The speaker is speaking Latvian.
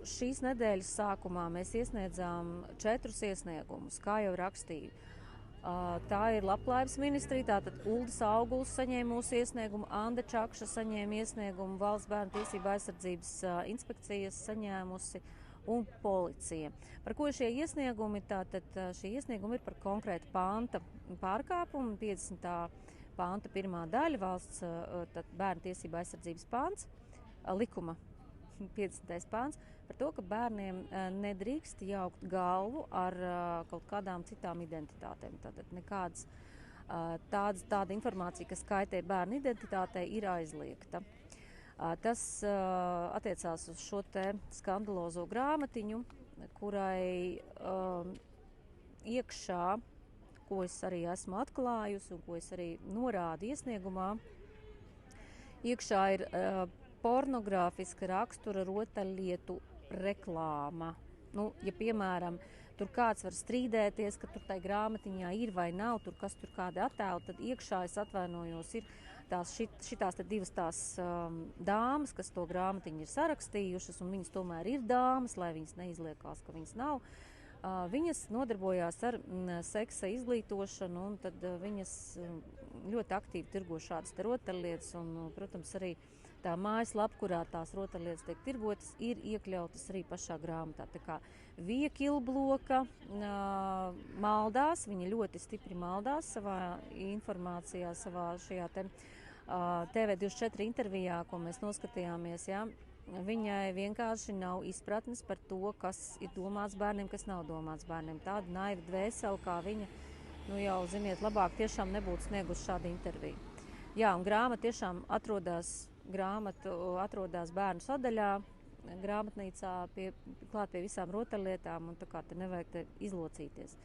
šīs nedēļas sākumā mēs iesniedzām 4 iesniegumus, kā jau rakstīju. Tā ir Labklājības ministrija, tātad Uldis Auguls saņēma mūsu iesniegumu, Anda Čakša saņēma iesniegumu, Valsts bērnu tiesību aizsardzības inspekcijas saņēmusi un policija. Par ko šie iesniegumi? Tātad šie iesniegumi ir par konkrētu panta pārkāpumu, 50. panta 1. daļa, Valsts bērnu tiesību aizsardzības pants, likuma 50. pants, par to, ka bērniem nedrīkst jaukt galvu ar kaut kādām citām identitātēm. Tātad nekādas tāda informācija, kas kaitē bērnu identitātei, ir aizliegta. Tas attiecās uz šo te skandalozo grāmatiņu, kurai iekšā, ko es arī esmu atklājusi un ko es arī norādu iesniegumā, iekšā ir pornogrāfiska rakstura rotaļlietu reklāma. Ja, piemēram, tur kāds var strīdēties, ka tur tai grāmatiņā ir vai nav, tur kas tur kādi attēli, tad iekšā, es atvainojos, ir šitās te divas tās dāmas, kas to grāmatiņu ir sarakstījušas, un viņas tomēr ir dāmas, lai viņas neizliekās, ka viņas nav. Viņas nodarbojās ar seksa izglītošanu, un tad viņas ļoti aktīvi tirgo šādas te rotaļlietas, un, protams, arī tā mājaslapa, kurā tās rotaļlietas tiek tirgotas, ir iekļautas arī pašā grāmatā. Tā kā Vija Kilbloka maldās, viņa ļoti stipri maldās savā informācijā, savā šajā te TV24 intervijā, ko mēs noskatījāmies, ja. Viņai vienkārši nav izpratnes par to, kas ir domāts bērniem, kas nav domāts bērniem. Tāda naiva dvēsele, kā viņa, jau, ziniet, labāk tiešām nebūtu sniegusi šādu interviju. Jā, un grāmata tiešām atrodas bērnu sadaļā, grāmatnīcā klāt pie visām rotaļlietām, un tā kā te nevajag te izlocīties.